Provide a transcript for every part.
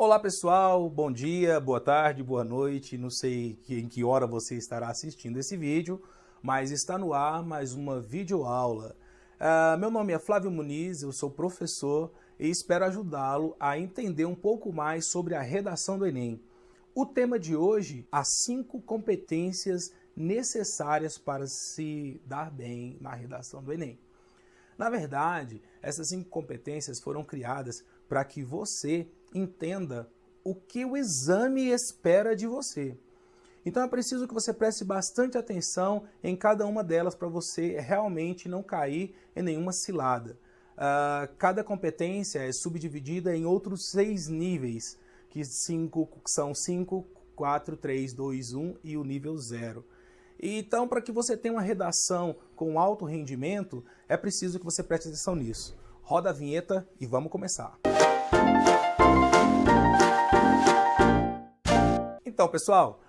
Olá pessoal, bom dia, boa tarde, boa noite, não sei em que hora você estará assistindo esse vídeo, mas está no ar mais uma videoaula. Meu nome é Flávio Muniz, eu sou professor e espero ajudá-lo a entender um pouco mais sobre a redação do Enem. O tema de hoje, as 5 competências necessárias para se dar bem na redação do Enem. Na verdade, essas 5 competências foram criadas para que você entenda o que o exame espera de você. Então é preciso que você preste bastante atenção em cada uma delas para você realmente não cair em nenhuma cilada. Cada competência é subdividida em outros 6 níveis, que são 5, 4, 3, 2, 1 e o nível 0. Então, para que você tenha uma redação com alto rendimento, é preciso que você preste atenção nisso. Roda a vinheta e vamos começar. Então, pessoal,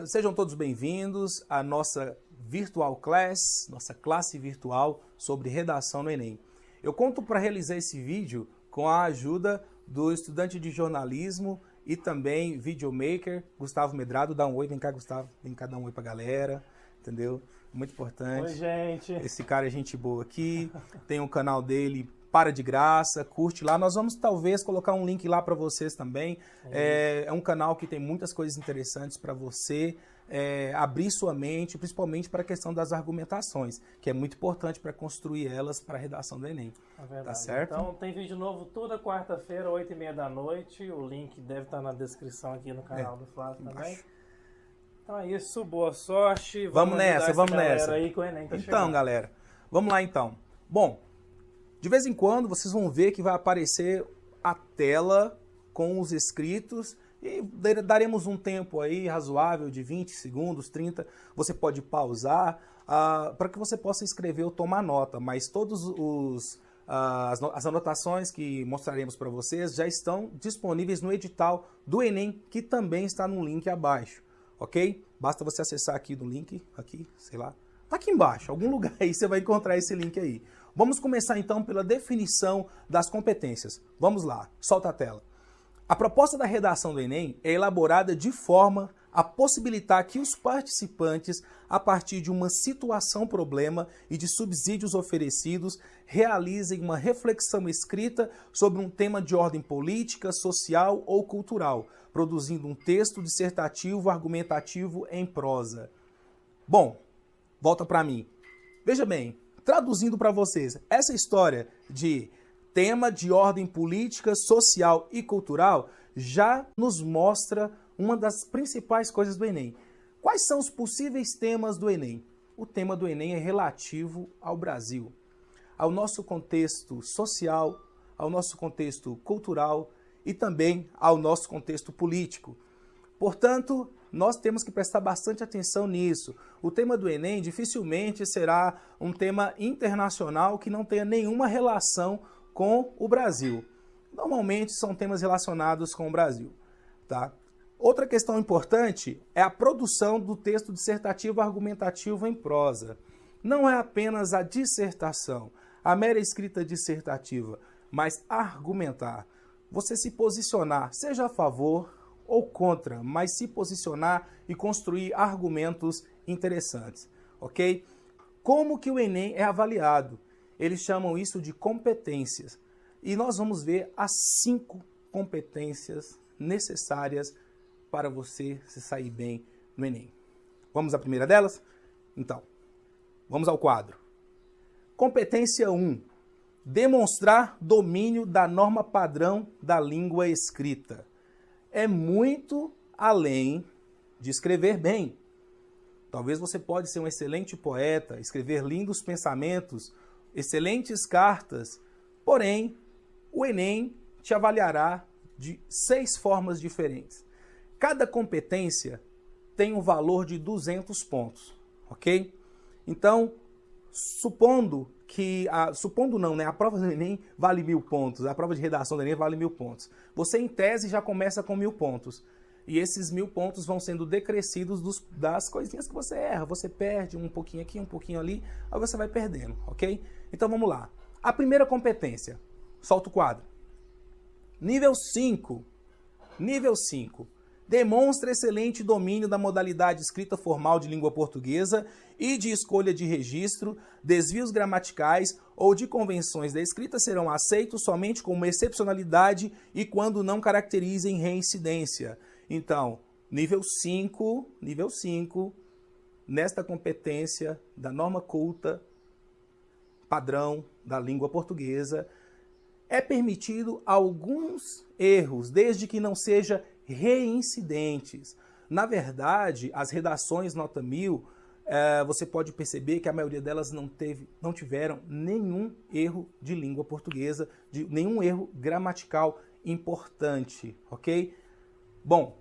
sejam todos bem-vindos à nossa Virtual Class, nossa classe virtual sobre redação no Enem. Eu conto para realizar esse vídeo com a ajuda do estudante de jornalismo e também videomaker, Gustavo Medrado. Dá um oi, vem cá, Gustavo, vem cá dar um oi pra galera, entendeu? Muito importante. Oi, gente. Esse cara é gente boa aqui, tem um canal dele, para de graça, curte lá. Nós vamos talvez colocar um link lá para vocês também. É um canal que tem muitas coisas interessantes para você abrir sua mente, principalmente para a questão das argumentações, que é muito importante para construir elas para a redação do Enem. É verdade. Tá certo? Então tem vídeo novo toda quarta-feira, 8h30 da noite. O link deve estar na descrição aqui no canal do Flávio também. Então é isso, boa sorte. Vamos nessa, vamos nessa. Aí que o Enem tá então, chegando. galera, vamos lá então. Bom, de vez em quando vocês vão ver que vai aparecer a tela com os escritos e daremos um tempo aí razoável de 20 segundos, 30. Você pode pausar para que você possa escrever ou tomar nota, mas todas as anotações que mostraremos para vocês já estão disponíveis no edital do Enem, que também está no link abaixo, ok? Basta você acessar aqui no link, aqui, sei lá, tá aqui embaixo, algum lugar aí você vai encontrar esse link aí. Vamos começar então pela definição das competências. Vamos lá, solta a tela. A proposta da redação do Enem é elaborada de forma a possibilitar que os participantes, a partir de uma situação-problema e de subsídios oferecidos, realizem uma reflexão escrita sobre um tema de ordem política, social ou cultural, produzindo um texto dissertativo argumentativo em prosa. Bom, volta para mim. Veja bem, traduzindo para vocês, essa história de tema de ordem política, social e cultural já nos mostra uma das principais coisas do Enem. Quais são os possíveis temas do Enem? O tema do Enem é relativo ao Brasil, ao nosso contexto social, ao nosso contexto cultural e também ao nosso contexto político. Portanto, nós temos que prestar bastante atenção nisso. O tema do Enem dificilmente será um tema internacional que não tenha nenhuma relação com o Brasil. Normalmente são temas relacionados com o Brasil, tá? Outra questão importante é a produção do texto dissertativo argumentativo em prosa. Não é apenas a dissertação, a mera escrita dissertativa, mas argumentar. Você se posicionar, seja a favor ou contra, mas se posicionar e construir argumentos interessantes, ok? Como que o Enem é avaliado? Eles chamam isso de competências. E nós vamos ver as 5 competências necessárias para você se sair bem no Enem. Vamos à primeira delas? Então, vamos ao quadro. Competência 1. Demonstrar domínio da norma padrão da língua escrita. É muito além de escrever bem. Talvez você pode ser um excelente poeta, escrever lindos pensamentos, excelentes cartas, porém, o Enem te avaliará de 6 formas diferentes. Cada competência tem um valor de 200 pontos, ok? Então, supondo não, né? A prova do Enem vale 1000 pontos, a prova de redação do Enem vale 1000 pontos. Você, em tese, já começa com 1000 pontos. E esses 1000 pontos vão sendo decrescidos das coisinhas que você erra. Você perde um pouquinho aqui, um pouquinho ali, aí você vai perdendo, ok? Então vamos lá. A primeira competência, solta o quadro. Nível 5, Nível 5. Demonstra excelente domínio da modalidade escrita formal de língua portuguesa e de escolha de registro, desvios gramaticais ou de convenções da escrita serão aceitos somente como excepcionalidade e quando não caracterizem reincidência. Então, nível 5, nesta competência da norma culta padrão da língua portuguesa, é permitido alguns erros, desde que não seja reincidentes. Na verdade, as redações nota 1000, você pode perceber que a maioria delas não tiveram nenhum erro de língua portuguesa, nenhum erro gramatical importante, ok? Bom,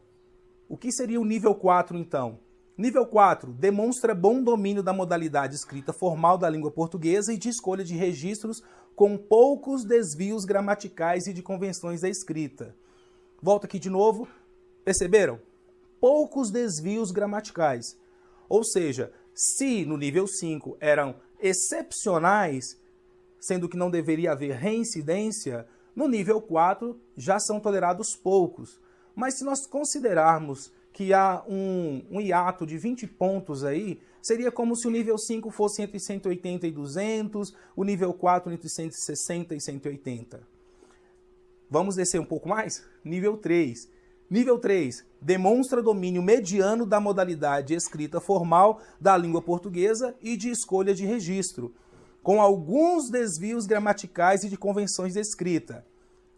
o que seria o nível 4 então? Nível 4, demonstra bom domínio da modalidade escrita formal da língua portuguesa e de escolha de registros com poucos desvios gramaticais e de convenções da escrita. Volto aqui de novo, perceberam? Poucos desvios gramaticais. Ou seja, se no nível 5 eram excepcionais, sendo que não deveria haver reincidência, no nível 4 já são tolerados poucos. Mas se nós considerarmos que há um hiato de 20 pontos aí, seria como se o nível 5 fosse entre 180 e 200, o nível 4 entre 160 e 180. Vamos descer um pouco mais? Nível 3. Nível 3. Demonstra domínio mediano da modalidade escrita formal da língua portuguesa e de escolha de registro, com alguns desvios gramaticais e de convenções de escrita.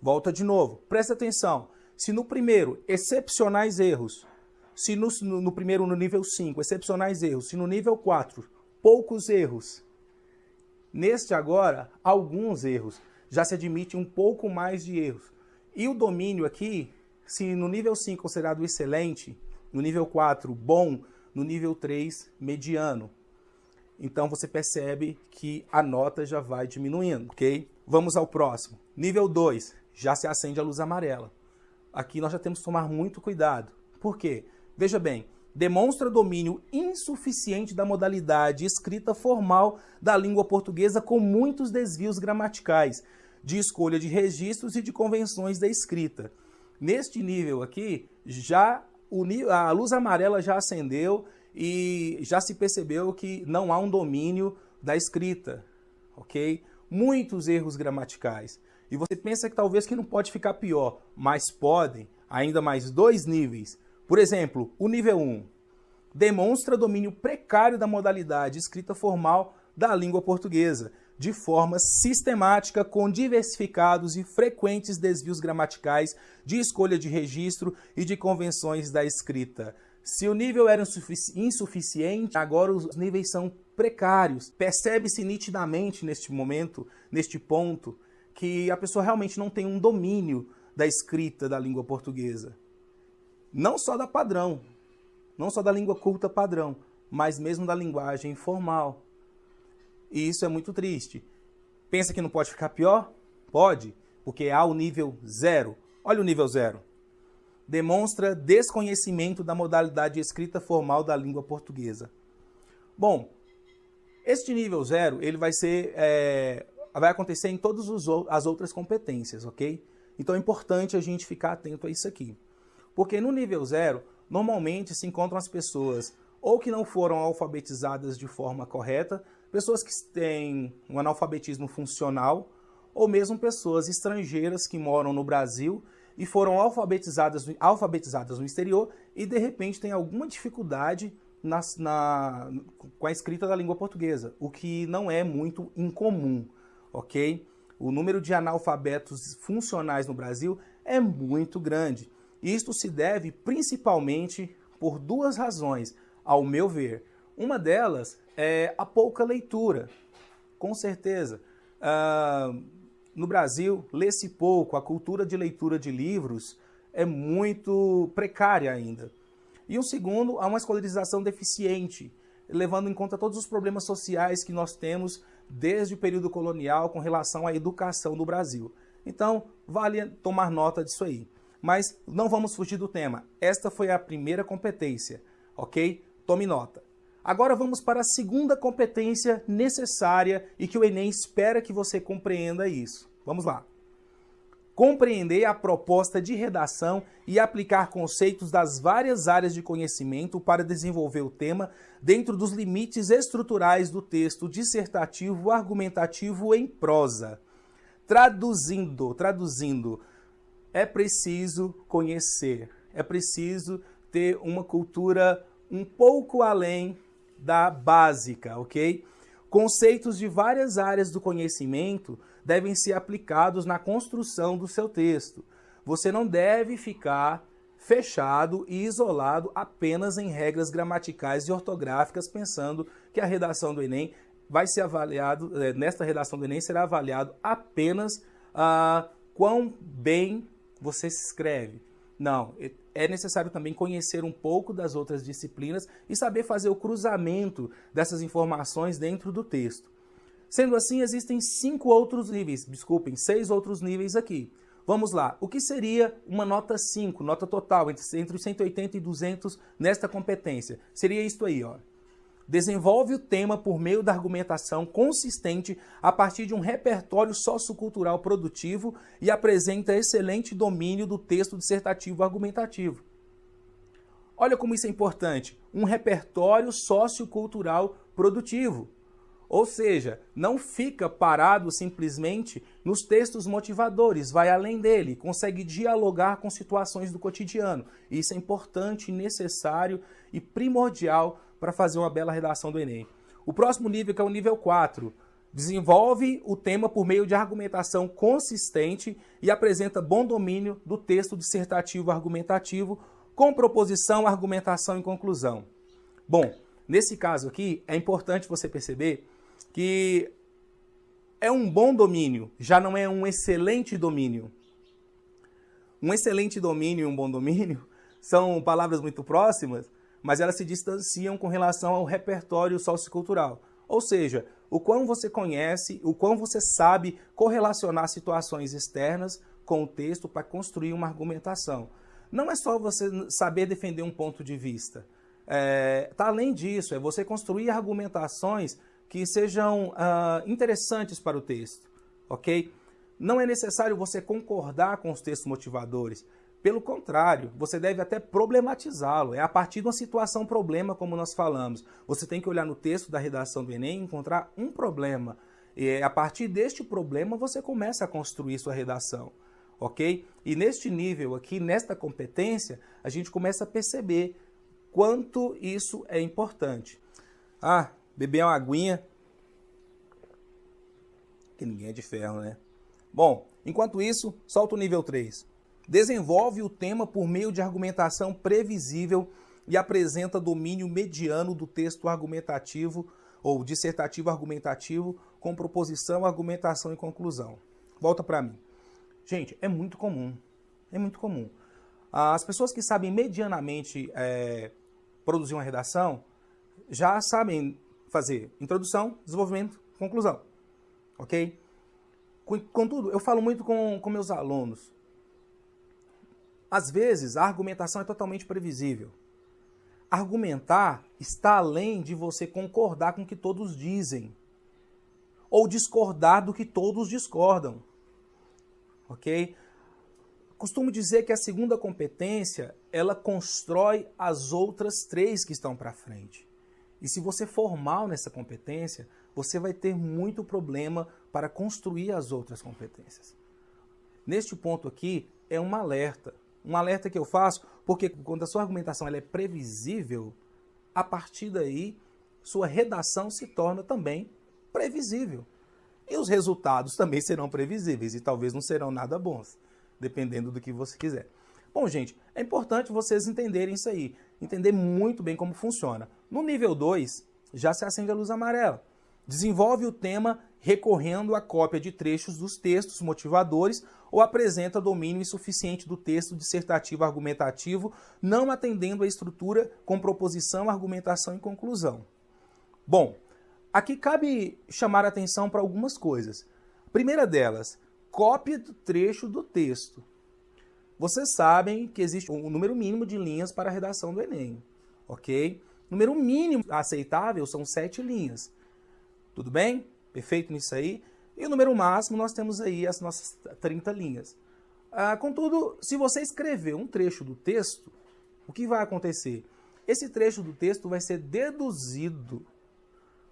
Volta de novo. Presta atenção. Se no primeiro, excepcionais erros, se no primeiro, no nível 5, excepcionais erros, se no nível 4, poucos erros, neste agora, alguns erros, já se admite um pouco mais de erros. E o domínio aqui, se no nível 5 considerado excelente, no nível 4, bom, no nível 3, mediano. Então você percebe que a nota já vai diminuindo, ok? Vamos ao próximo. Nível 2, já se acende a luz amarela. Aqui nós já temos que tomar muito cuidado. Por quê? Veja bem, demonstra domínio insuficiente da modalidade escrita formal da língua portuguesa com muitos desvios gramaticais, de escolha de registros e de convenções da escrita. Neste nível aqui, a luz amarela já acendeu e já se percebeu que não há um domínio da escrita, ok? Muitos erros gramaticais. E você pensa que talvez que não pode ficar pior, mas podem, ainda mais 2 níveis. Por exemplo, o nível 1 demonstra domínio precário da modalidade escrita formal da língua portuguesa, de forma sistemática, com diversificados e frequentes desvios gramaticais, de escolha de registro e de convenções da escrita. Se o nível era insuficiente, agora os níveis são precários. Percebe-se nitidamente neste momento, neste ponto, que a pessoa realmente não tem um domínio da escrita da língua portuguesa. Não só da padrão, não só da língua culta padrão, mas mesmo da linguagem formal. E isso é muito triste. Pensa que não pode ficar pior? Pode, porque há o nível 0. Olha o nível 0. Demonstra desconhecimento da modalidade escrita formal da língua portuguesa. Bom, este nível 0 ele vai acontecer em todas as outras competências, ok? Então é importante a gente ficar atento a isso aqui. Porque no nível 0, normalmente se encontram as pessoas ou que não foram alfabetizadas de forma correta, pessoas que têm um analfabetismo funcional, ou mesmo pessoas estrangeiras que moram no Brasil e foram alfabetizadas no exterior e de repente têm alguma dificuldade com a escrita da língua portuguesa, o que não é muito incomum, ok? O número de analfabetos funcionais no Brasil é muito grande. Isto se deve principalmente por 2 razões, ao meu ver. Uma delas é a pouca leitura, com certeza. No Brasil, lê-se pouco, a cultura de leitura de livros é muito precária ainda. E um segundo, há uma escolarização deficiente, levando em conta todos os problemas sociais que nós temos desde o período colonial com relação à educação do Brasil. Então, vale tomar nota disso aí. Mas não vamos fugir do tema. Esta foi a primeira competência, ok? Tome nota. Agora vamos para a segunda competência necessária e que o Enem espera que você compreenda isso. Vamos lá. compreender a proposta de redação e aplicar conceitos das várias áreas de conhecimento para desenvolver o tema dentro dos limites estruturais do texto dissertativo argumentativo em prosa. Traduzindo, é preciso conhecer, é preciso ter uma cultura um pouco além da básica, ok? Conceitos de várias áreas do conhecimento devem ser aplicados na construção do seu texto. Você não deve ficar fechado e isolado apenas em regras gramaticais e ortográficas, pensando que a redação do Enem vai ser avaliado, nesta redação do Enem será avaliado apenas quão bem você se escreve. Não, é necessário também conhecer um pouco das outras disciplinas e saber fazer o cruzamento dessas informações dentro do texto. Sendo assim, existem 6 outros níveis aqui. Vamos lá, o que seria uma nota 5, nota total, entre 180 e 200 nesta competência? Seria isto aí, ó. Desenvolve o tema por meio da argumentação consistente a partir de um repertório sociocultural produtivo e apresenta excelente domínio do texto dissertativo argumentativo. Olha como isso é importante, um repertório sociocultural produtivo. Ou seja, não fica parado simplesmente nos textos motivadores, vai além dele, consegue dialogar com situações do cotidiano. Isso é importante, necessário e primordial para fazer uma bela redação do Enem. O próximo nível, que é o nível 4, desenvolve o tema por meio de argumentação consistente e apresenta bom domínio do texto dissertativo argumentativo com proposição, argumentação e conclusão. Bom, nesse caso aqui, é importante você perceber que é um bom domínio, já não é um excelente domínio. Um excelente domínio e um bom domínio são palavras muito próximas, mas elas se distanciam com relação ao repertório sociocultural. Ou seja, o quão você conhece, o quão você sabe correlacionar situações externas com o texto para construir uma argumentação. Não é só você saber defender um ponto de vista. Tá além disso, é você construir argumentações que sejam interessantes para o texto, ok? Não é necessário você concordar com os textos motivadores. Pelo contrário, você deve até problematizá-lo. É a partir de uma situação problema, como nós falamos. Você tem que olhar no texto da redação do Enem e encontrar um problema. E a partir deste problema, você começa a construir sua redação, ok? E neste nível aqui, nesta competência, a gente começa a perceber quanto isso é importante. Beber uma aguinha, que ninguém é de ferro, né? Bom, enquanto isso, solta o nível 3. Desenvolve o tema por meio de argumentação previsível e apresenta domínio mediano do texto argumentativo ou dissertativo argumentativo com proposição, argumentação e conclusão. Volta para mim. Gente, é muito comum. É muito comum. As pessoas que sabem medianamente produzir uma redação já sabem fazer introdução, desenvolvimento, conclusão. Ok? Contudo, eu falo muito com meus alunos. Às vezes, a argumentação é totalmente previsível. Argumentar está além de você concordar com o que todos dizem ou discordar do que todos discordam. Ok? Costumo dizer que a segunda competência, ela constrói as outras 3 que estão para frente. E se você for mal nessa competência, você vai ter muito problema para construir as outras competências. Neste ponto aqui, é um alerta. Um alerta que eu faço, porque quando a sua argumentação ela é previsível, a partir daí, sua redação se torna também previsível. E os resultados também serão previsíveis e talvez não serão nada bons, dependendo do que você quiser. Bom, gente, é importante vocês entenderem isso aí, entender muito bem como funciona. No nível 2, já se acende a luz amarela. Desenvolve o tema recorrendo à cópia de trechos dos textos motivadores ou apresenta domínio insuficiente do texto dissertativo argumentativo, não atendendo à estrutura com proposição, argumentação e conclusão. Bom, aqui cabe chamar a atenção para algumas coisas. A primeira delas, cópia do trecho do texto. Vocês sabem que existe um número mínimo de linhas para a redação do Enem, ok? O número mínimo aceitável são 7 linhas. Tudo bem? Perfeito nisso aí? E o número máximo nós temos aí as nossas 30 linhas. Contudo, se você escrever um trecho do texto, o que vai acontecer? Esse trecho do texto vai ser deduzido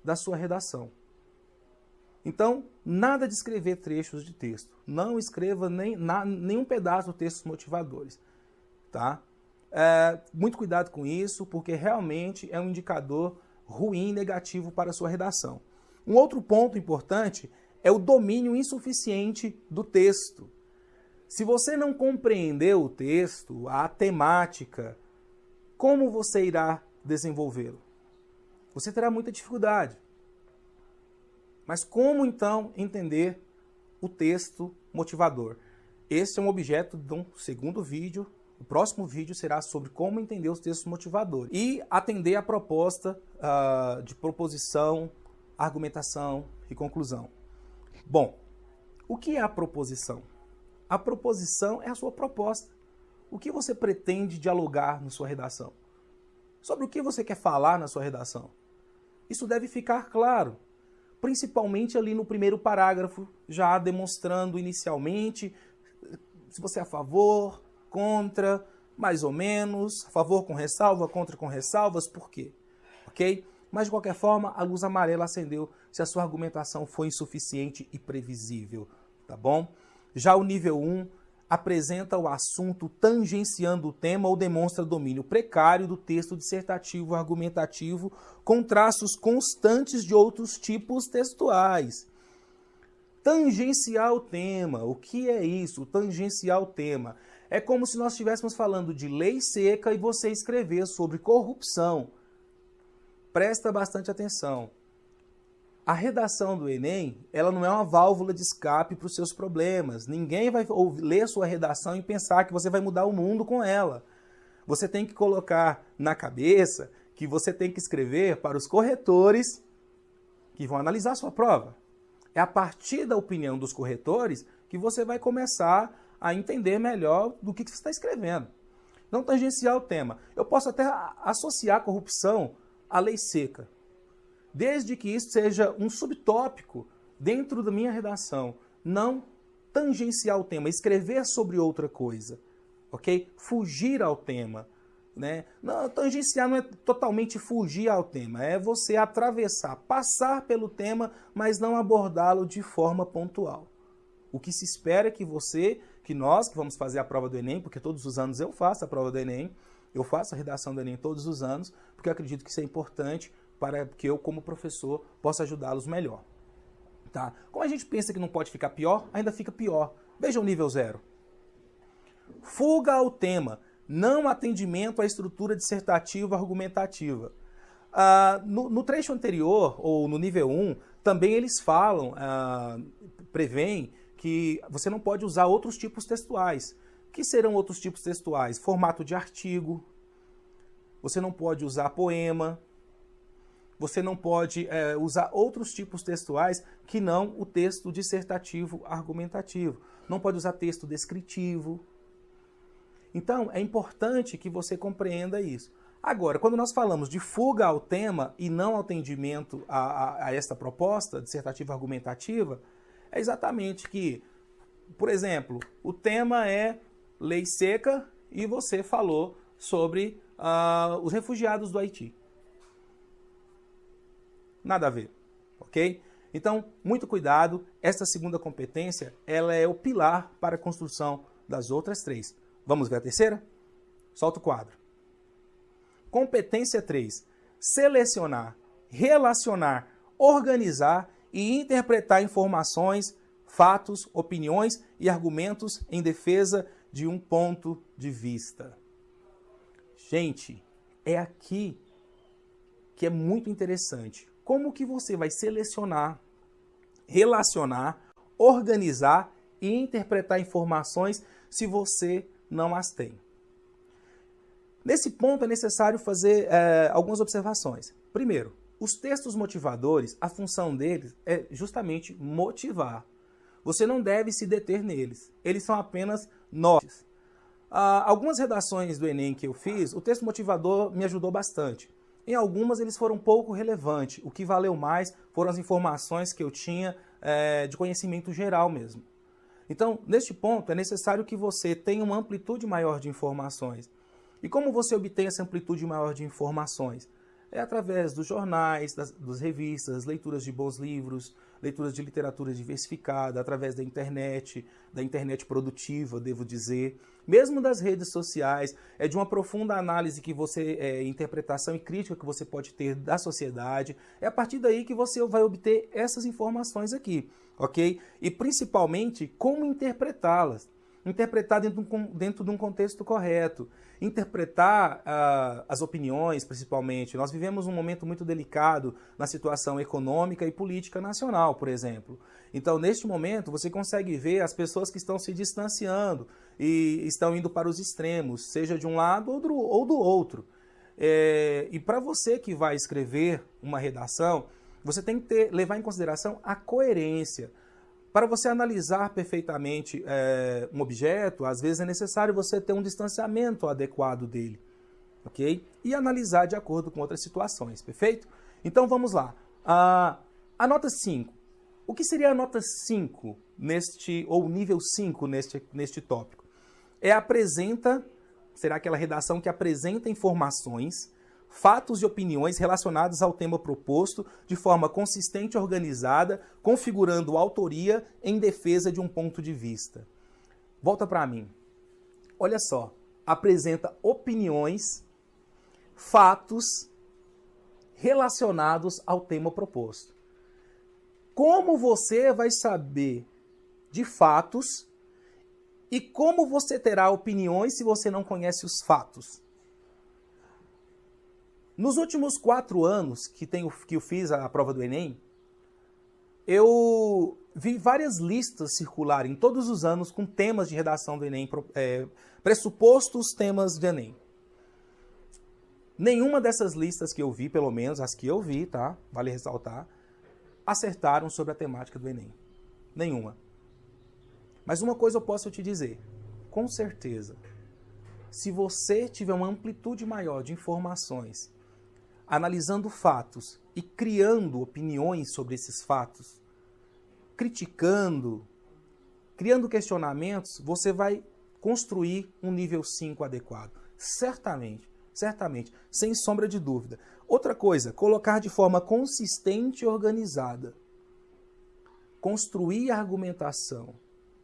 da sua redação. Então, nada de escrever trechos de texto. Não escreva nenhum pedaço de textos motivadores. Tá? Muito cuidado com isso, porque realmente é um indicador ruim, negativo para a sua redação. Um outro ponto importante é o domínio insuficiente do texto. Se você não compreender o texto, a temática, como você irá desenvolvê-lo? Você terá muita dificuldade. Mas como então entender o texto motivador? Esse é um objeto de um segundo vídeo. O próximo vídeo será sobre como entender os textos motivadores e atender a proposta de proposição, argumentação e conclusão. Bom, o que é a proposição? A proposição é a sua proposta. O que você pretende dialogar na sua redação? Sobre o que você quer falar na sua redação? Isso deve ficar claro, principalmente ali no primeiro parágrafo, já demonstrando inicialmente se você é a favor, contra, mais ou menos, a favor com ressalva, contra com ressalvas, por quê? Ok? Mas de qualquer forma, a luz amarela acendeu se a sua argumentação foi insuficiente e previsível, tá bom? Já o nível 1 apresenta o assunto tangenciando o tema ou demonstra domínio precário do texto dissertativo argumentativo com traços constantes de outros tipos textuais. Tangenciar o tema. O que é isso? Tangenciar o tema. É como se nós estivéssemos falando de lei seca e você escrever sobre corrupção. Presta bastante atenção. A redação do Enem, ela não é uma válvula de escape para os seus problemas. Ninguém vai ler sua redação e pensar que você vai mudar o mundo com ela. Você tem que colocar na cabeça que você tem que escrever para os corretores que vão analisar a sua prova. É a partir da opinião dos corretores que você vai começar a entender melhor do que você está escrevendo. Não tangenciar o tema. Eu posso até associar a corrupção à lei seca, desde que isso seja um subtópico dentro da minha redação. Não tangenciar o tema, escrever sobre outra coisa, ok? Fugir ao tema, né? Não, tangenciar não é totalmente fugir ao tema, é você atravessar, passar pelo tema, mas não abordá-lo de forma pontual. O que se espera é que nós que vamos fazer a prova do Enem, porque todos os anos eu faço a prova do Enem, eu faço a redação do Enem todos os anos, porque eu acredito que isso é importante para que eu, como professor, possa ajudá-los melhor. Tá? Como a gente pensa que não pode ficar pior, ainda fica pior. Veja o nível 0. Fuga ao tema, não atendimento à estrutura dissertativa argumentativa. No trecho anterior, ou no nível 1, também eles falam, prevêem que você não pode usar outros tipos textuais. Que serão outros tipos textuais? Formato de artigo, você não pode usar poema, você não pode usar outros tipos textuais que não o texto dissertativo argumentativo. Não pode usar texto descritivo. Então, é importante que você compreenda isso. Agora, quando nós falamos de fuga ao tema e não atendimento a esta proposta dissertativa argumentativa, é exatamente que, por exemplo, o tema é lei seca e você falou sobre os refugiados do Haiti. Nada a ver, ok? Então, muito cuidado. Esta segunda competência, ela é o pilar para a construção das outras 3. Vamos ver a terceira? Solta o quadro. Competência 3. Selecionar, relacionar, organizar e interpretar informações, fatos, opiniões e argumentos em defesa de um ponto de vista. Gente, é aqui que é muito interessante. Como que você vai selecionar, relacionar, organizar e interpretar informações se você não as tem? Nesse ponto é necessário fazer algumas observações. Primeiro, os textos motivadores, a função deles é justamente motivar. Você não deve se deter neles. Eles são apenas nortes. Algumas redações do Enem que eu fiz, o texto motivador me ajudou bastante. Em algumas eles foram pouco relevantes. O que valeu mais foram as informações que eu tinha de conhecimento geral mesmo. Então, neste ponto, é necessário que você tenha uma amplitude maior de informações. E como você obtém essa amplitude maior de informações? É através dos jornais, das revistas, leituras de bons livros, leituras de literatura diversificada, através da internet produtiva, devo dizer, mesmo das redes sociais, é de uma profunda análise que você, interpretação e crítica que você pode ter da sociedade, é a partir daí que você vai obter essas informações aqui, ok? E principalmente como interpretá-las. Interpretar dentro de um contexto correto, interpretar as opiniões, principalmente. Nós vivemos um momento muito delicado na situação econômica e política nacional, por exemplo. Então, neste momento, você consegue ver as pessoas que estão se distanciando e estão indo para os extremos, seja de um lado ou do outro. E para você que vai escrever uma redação, você tem que levar em consideração a coerência. Para você analisar perfeitamente um objeto, às vezes é necessário você ter um distanciamento adequado dele, ok? E analisar de acordo com outras situações, perfeito? Então vamos lá. A nota 5. O que seria a nota 5 ou nível 5 neste tópico? Será aquela redação que apresenta informações, fatos e opiniões relacionados ao tema proposto de forma consistente e organizada, configurando autoria em defesa de um ponto de vista. Volta para mim. Olha só, apresenta opiniões, fatos relacionados ao tema proposto. Como você vai saber de fatos e como você terá opiniões se você não conhece os fatos? Nos últimos 4 anos que eu fiz a prova do Enem, eu vi várias listas circularem todos os anos com temas de redação do Enem, pressupostos temas de Enem. Nenhuma dessas listas que eu vi, pelo menos as que eu vi, tá? Vale ressaltar, acertaram sobre a temática do Enem. Nenhuma. Mas uma coisa eu posso te dizer, com certeza, se você tiver uma amplitude maior de informações, analisando fatos e criando opiniões sobre esses fatos, criando questionamentos, você vai construir um nível 5 adequado. Certamente, sem sombra de dúvida. Outra coisa, colocar de forma consistente e organizada. Construir a argumentação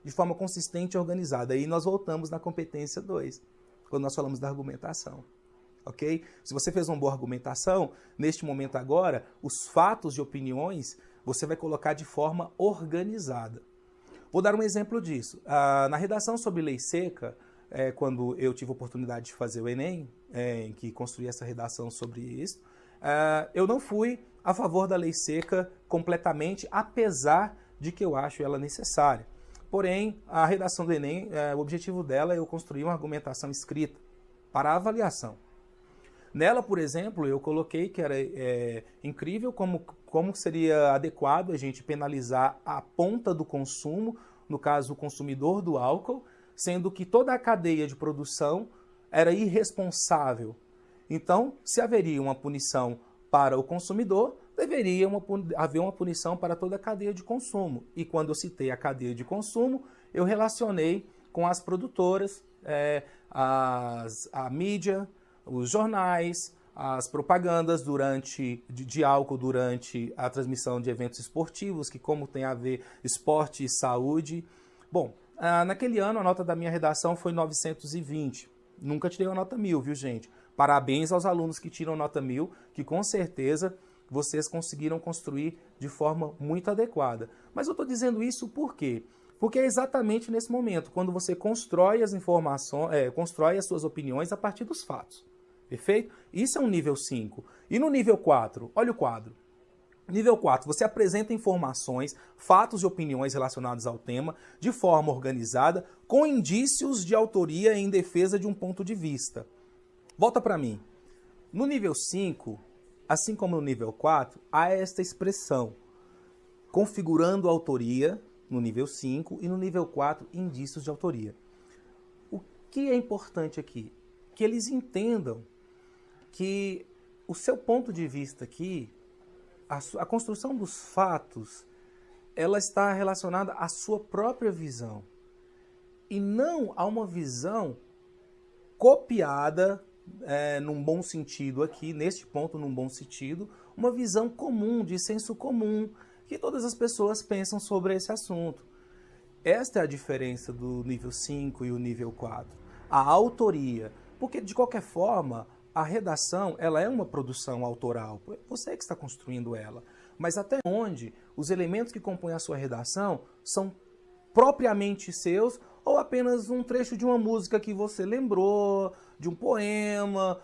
de forma consistente e organizada. Aí nós voltamos na competência 2, quando nós falamos da argumentação. Ok? Se você fez uma boa argumentação, neste momento agora, os fatos e opiniões você vai colocar de forma organizada. Vou dar um exemplo disso. Na redação sobre lei seca, quando eu tive a oportunidade de fazer o Enem, em que construí essa redação sobre isso, eu não fui a favor da lei seca completamente, apesar de que eu acho ela necessária. Porém, a redação do Enem, o objetivo dela é eu construir uma argumentação escrita para avaliação. Nela, por exemplo, eu coloquei que era incrível como seria adequado a gente penalizar a ponta do consumo, no caso o consumidor do álcool, sendo que toda a cadeia de produção era irresponsável. Então, se haveria uma punição para o consumidor, deveria haver uma punição para toda a cadeia de consumo. E quando eu citei a cadeia de consumo, eu relacionei com as produtoras, a mídia, os jornais, as propagandas de álcool durante a transmissão de eventos esportivos, que como tem a ver esporte e saúde. Bom, naquele ano a nota da minha redação foi 920. Nunca tirei uma nota 1000, viu, gente? Parabéns aos alunos que tiram nota 1000, que com certeza vocês conseguiram construir de forma muito adequada. Mas eu estou dizendo isso por quê? Porque é exatamente nesse momento, quando você constrói as informações, constrói as suas opiniões a partir dos fatos. Perfeito? Isso é um nível 5. E no nível 4, olha o quadro. Nível 4, você apresenta informações, fatos e opiniões relacionados ao tema de forma organizada, com indícios de autoria em defesa de um ponto de vista. Volta para mim. No nível 5, assim como no nível 4, há esta expressão, configurando a autoria no nível 5 e no nível 4, indícios de autoria. O que é importante aqui? Que eles entendam que o seu ponto de vista aqui, a construção dos fatos, ela está relacionada à sua própria visão. e não a uma visão copiada, num bom sentido aqui, neste ponto, num bom sentido, uma visão comum, de senso comum, que todas as pessoas pensam sobre esse assunto. Esta é a diferença do nível 5 e o nível 4. A autoria, porque de qualquer forma, a redação ela é uma produção autoral, você que está construindo ela, mas até onde os elementos que compõem a sua redação são propriamente seus ou apenas um trecho de uma música que você lembrou, de um poema,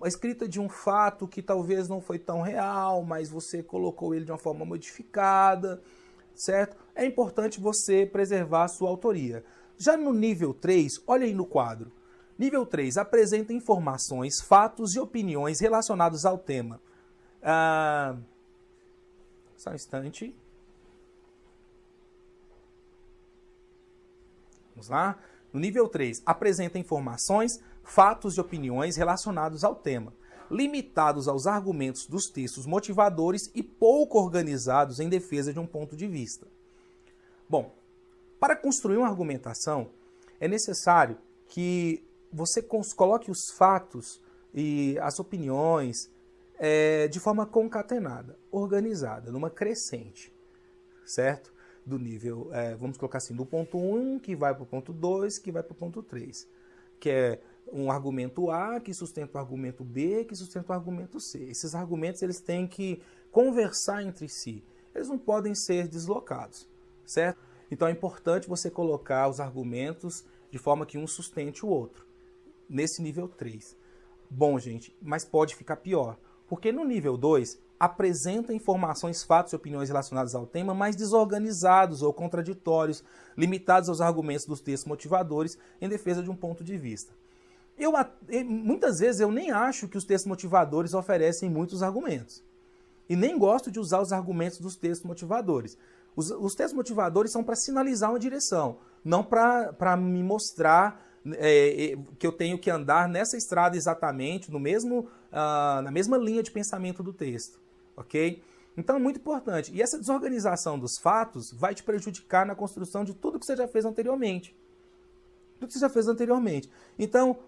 a escrita de um fato que talvez não foi tão real, mas você colocou ele de uma forma modificada, certo? É importante você preservar a sua autoria. Já no nível 3, olha aí no quadro. Nível 3, apresenta informações, fatos e opiniões relacionados ao tema. Só um instante. Vamos lá? No nível 3, apresenta informações, fatos e opiniões relacionados ao tema, limitados aos argumentos dos textos motivadores e pouco organizados em defesa de um ponto de vista. Bom, para construir uma argumentação, é necessário que você coloque os fatos e as opiniões de forma concatenada, organizada, numa crescente, certo? Do nível, vamos colocar assim, do ponto 1 que vai para o ponto 2, que vai para o ponto 3, que é um argumento A que sustenta o argumento B, que sustenta o argumento C. Esses argumentos eles têm que conversar entre si, eles não podem ser deslocados, certo? Então é importante você colocar os argumentos de forma que um sustente o outro, nesse nível 3. Bom, gente, mas pode ficar pior, porque no nível 2, apresenta informações, fatos e opiniões relacionados ao tema, mas desorganizados ou contraditórios, limitados aos argumentos dos textos motivadores em defesa de um ponto de vista. Muitas vezes eu nem acho que os textos motivadores oferecem muitos argumentos. E nem gosto de usar os argumentos dos textos motivadores. Os textos motivadores são para sinalizar uma direção, não para me mostrar que eu tenho que andar nessa estrada exatamente, na mesma linha de pensamento do texto. Ok? Então é muito importante. E essa desorganização dos fatos vai te prejudicar na construção de tudo que você já fez anteriormente. Tudo que você já fez anteriormente. Então,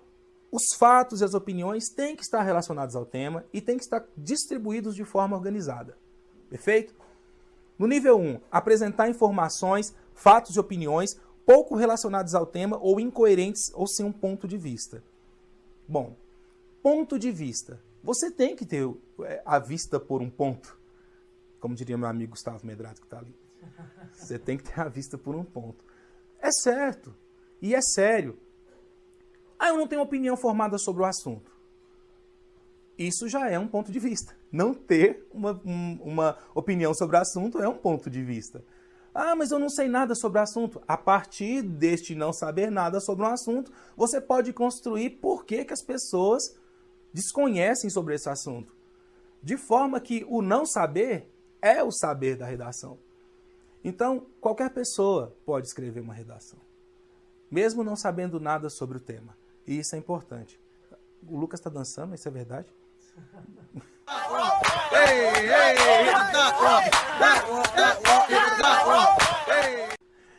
os fatos e as opiniões têm que estar relacionados ao tema e têm que estar distribuídos de forma organizada. Perfeito? No nível 1, apresentar informações, fatos e opiniões pouco relacionados ao tema ou incoerentes ou sem um ponto de vista. Bom, ponto de vista. Você tem que ter a vista por um ponto. Como diria meu amigo Gustavo Medrado que está ali. Você tem que ter a vista por um ponto. É certo. E é sério. Eu não tenho opinião formada sobre o assunto. Isso já é um ponto de vista. Não ter uma opinião sobre o assunto é um ponto de vista. Mas eu não sei nada sobre o assunto. A partir deste não saber nada sobre um assunto, você pode construir por que as pessoas desconhecem sobre esse assunto. De forma que o não saber é o saber da redação. Então, qualquer pessoa pode escrever uma redação, mesmo não sabendo nada sobre o tema. E isso é importante. O Lucas está dançando, isso é verdade?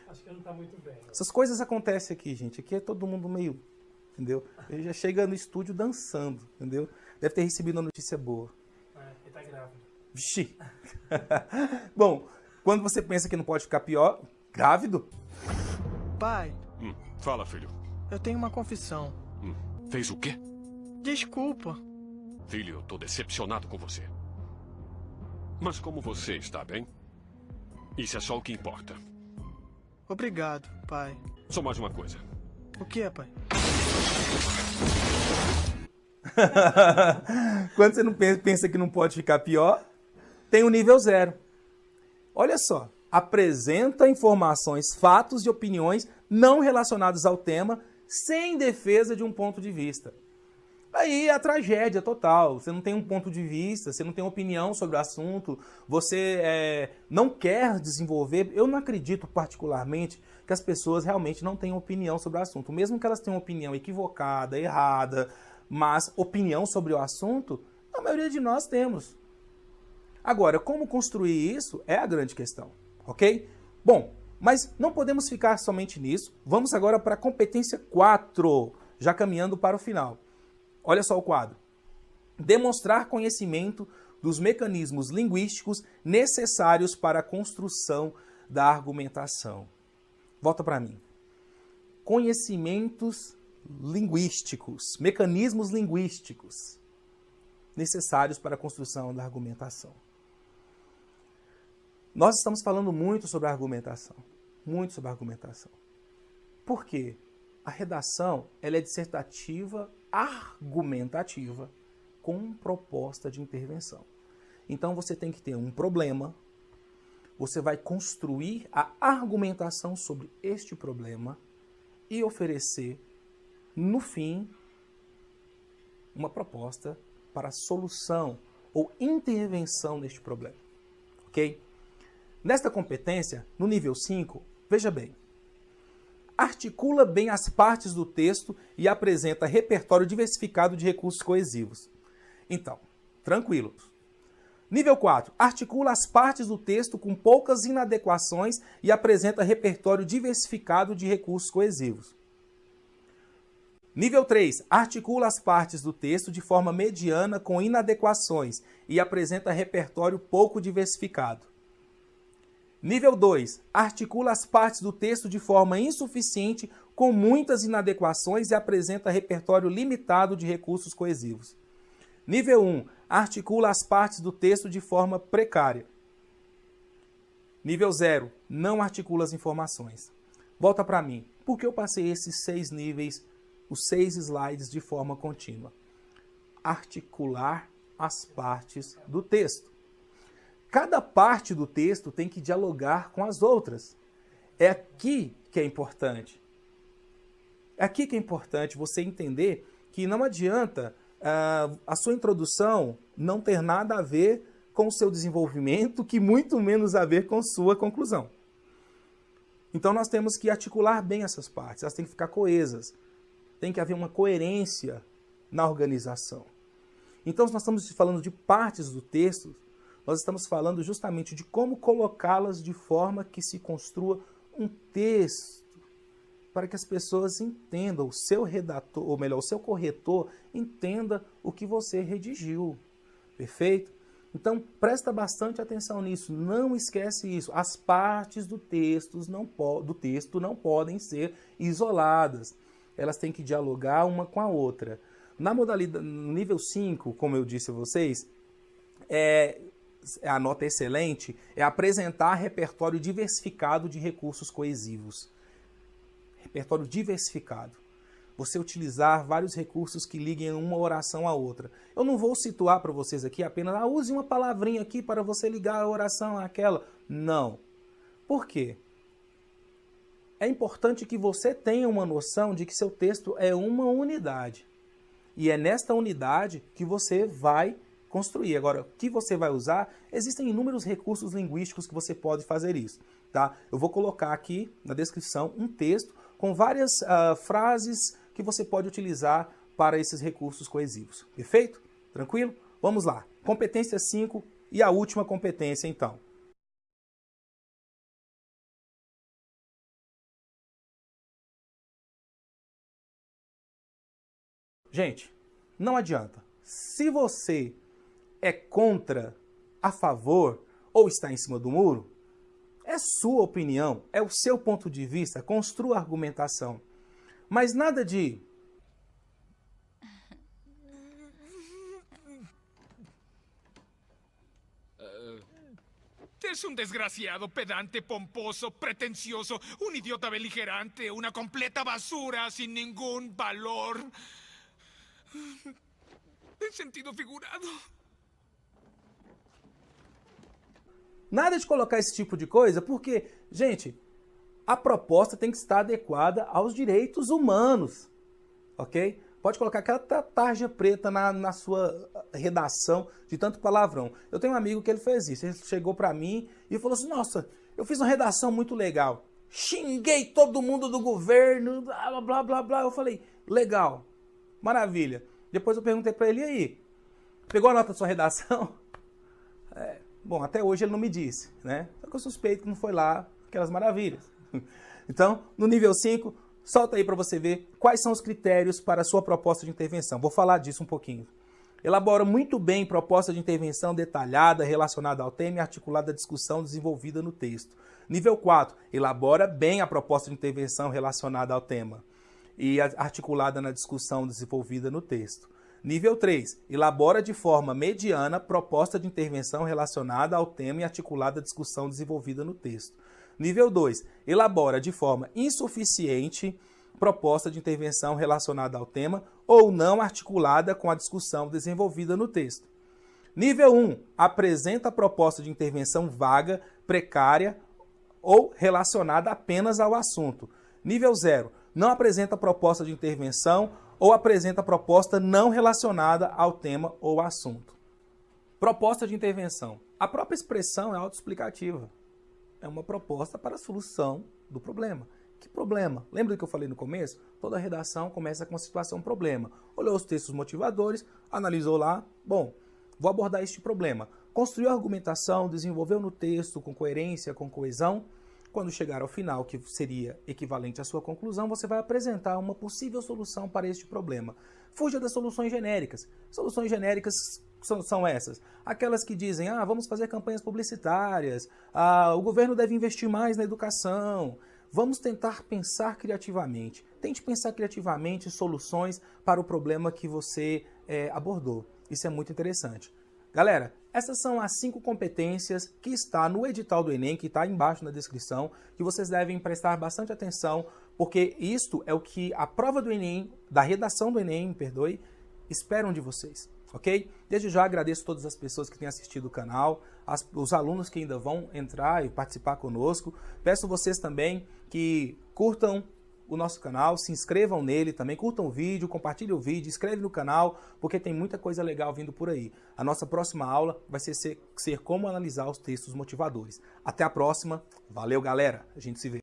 Acho que ele não está muito bem. Essas coisas acontecem aqui, gente. Aqui é todo mundo meio... Entendeu? Ele já chega no estúdio dançando, entendeu? Deve ter recebido uma notícia boa. Ele tá grávido. Vixi! Bom, quando você pensa que não pode ficar pior, grávido? Pai, Fala, filho. eu tenho uma confissão. Fez o quê? Desculpa. Filho, eu tô decepcionado com você. Mas como você está bem, isso é só o que importa. Obrigado, pai. Só mais uma coisa. O que é, pai? Quando você não pensa que não pode ficar pior, tem o nível 0. Olha só, apresenta informações, fatos e opiniões não relacionados ao tema, sem defesa de um ponto de vista. Aí é a tragédia total. Você não tem um ponto de vista, você não tem opinião sobre o assunto, você não quer desenvolver. Eu não acredito particularmente que as pessoas realmente não tenham opinião sobre o assunto. Mesmo que elas tenham opinião equivocada, errada, mas opinião sobre o assunto, a maioria de nós temos. Agora, como construir isso é a grande questão, ok? Bom, Mas não podemos ficar somente nisso. Vamos agora para a competência 4, já caminhando para o final. Olha só o quadro. Demonstrar conhecimento dos mecanismos linguísticos necessários para a construção da argumentação. Volta para mim. Conhecimentos linguísticos, mecanismos linguísticos necessários para a construção da argumentação. Nós estamos falando muito sobre a argumentação. Muito sobre a argumentação. Por quê? A redação ela é dissertativa, argumentativa, com proposta de intervenção. Então você tem que ter um problema, você vai construir a argumentação sobre este problema e oferecer, no fim, uma proposta para a solução ou intervenção neste problema. Ok? Nesta competência, no nível 5, veja bem, articula bem as partes do texto e apresenta repertório diversificado de recursos coesivos. Então, tranquilo. Nível 4, articula as partes do texto com poucas inadequações e apresenta repertório diversificado de recursos coesivos. Nível 3, articula as partes do texto de forma mediana com inadequações e apresenta repertório pouco diversificado. Nível 2, articula as partes do texto de forma insuficiente com muitas inadequações e apresenta repertório limitado de recursos coesivos. Nível 1, articula as partes do texto de forma precária. Nível 0, não articula as informações. Volta para mim. Por que eu passei esses 6 níveis, os 6 slides de forma contínua? Articular as partes do texto. Cada parte do texto tem que dialogar com as outras. É aqui que é importante. É aqui que é importante você entender que não adianta a sua introdução não ter nada a ver com o seu desenvolvimento, que muito menos a ver com sua conclusão. Então nós temos que articular bem essas partes, elas têm que ficar coesas, tem que haver uma coerência na organização. Então se nós estamos falando de partes do texto, nós estamos falando justamente de como colocá-las de forma que se construa um texto, para que as pessoas entendam, o seu redator, ou melhor, o seu corretor entenda o que você redigiu. Perfeito? Então, presta bastante atenção nisso. Não esquece isso. As partes do texto não podem ser isoladas. Elas têm que dialogar uma com a outra. Na modalidade, no nível 5, como eu disse a vocês, a nota excelente é apresentar repertório diversificado de recursos coesivos. Repertório diversificado. Você utilizar vários recursos que liguem uma oração à outra. Eu não vou situar para vocês aqui apenas, use uma palavrinha aqui para você ligar a oração àquela. Não. Por quê? É importante que você tenha uma noção de que seu texto é uma unidade. E é nesta unidade que você vai construir. Agora, o que você vai usar? Existem inúmeros recursos linguísticos que você pode fazer isso. Tá? Eu vou colocar aqui na descrição um texto com várias frases que você pode utilizar para esses recursos coesivos. Perfeito? Tranquilo? Vamos lá. Competência 5 e a última competência, então. Gente, não adianta. Se você é contra, a favor ou está em cima do muro, é sua opinião, é o seu ponto de vista, construa a argumentação. Mas nada de... Es un desgraciado, pedante, pomposo, pretencioso, un idiota beligerante, una completa basura sin ningún valor. En sentido figurado. Nada de colocar esse tipo de coisa, porque, gente, a proposta tem que estar adequada aos direitos humanos, ok? Pode colocar aquela tarja preta na sua redação de tanto palavrão. Eu tenho um amigo que ele fez isso. Ele chegou para mim e falou assim, nossa, eu fiz uma redação muito legal. Xinguei todo mundo do governo, blá, blá, blá, blá. Eu falei, legal, maravilha. Depois eu perguntei para ele, e aí, pegou a nota da sua redação? Bom, até hoje ele não me disse, né? Só que eu suspeito que não foi lá aquelas maravilhas. Então, no nível 5, solta aí para você ver quais são os critérios para a sua proposta de intervenção. Vou falar disso um pouquinho. Elabora muito bem proposta de intervenção detalhada, relacionada ao tema e articulada à discussão desenvolvida no texto. Nível 4, elabora bem a proposta de intervenção relacionada ao tema e articulada na discussão desenvolvida no texto. Nível 3, elabora de forma mediana proposta de intervenção relacionada ao tema e articulada à discussão desenvolvida no texto. Nível 2, elabora de forma insuficiente proposta de intervenção relacionada ao tema ou não articulada com a discussão desenvolvida no texto. Nível 1, apresenta proposta de intervenção vaga, precária ou relacionada apenas ao assunto. Nível 0, não apresenta proposta de intervenção ou apresenta proposta não relacionada ao tema ou assunto. Proposta de intervenção. A própria expressão é autoexplicativa. É uma proposta para a solução do problema. Que problema? Lembra do que eu falei no começo? Toda redação começa com a situação problema. Olhou os textos motivadores, analisou lá, bom, vou abordar este problema. Construiu a argumentação, desenvolveu no texto com coerência, com coesão. Quando chegar ao final, que seria equivalente à sua conclusão, você vai apresentar uma possível solução para este problema. Fuja das soluções genéricas. Soluções genéricas são essas. Aquelas que dizem, vamos fazer campanhas publicitárias, o governo deve investir mais na educação. Vamos tentar pensar criativamente. Tente pensar criativamente soluções para o problema que você abordou. Isso é muito interessante. Galera, essas são as 5 competências que está no edital do Enem, que está embaixo na descrição, que vocês devem prestar bastante atenção, porque isto é o que a prova do Enem, da redação do Enem, esperam de vocês, ok? Desde já agradeço todas as pessoas que têm assistido o canal, os alunos que ainda vão entrar e participar conosco. Peço vocês também que curtam o nosso canal, se inscrevam nele também, curtam o vídeo, compartilhem o vídeo, inscreve no canal, porque tem muita coisa legal vindo por aí. A nossa próxima aula vai ser como analisar os textos motivadores. Até a próxima. Valeu, galera. A gente se vê.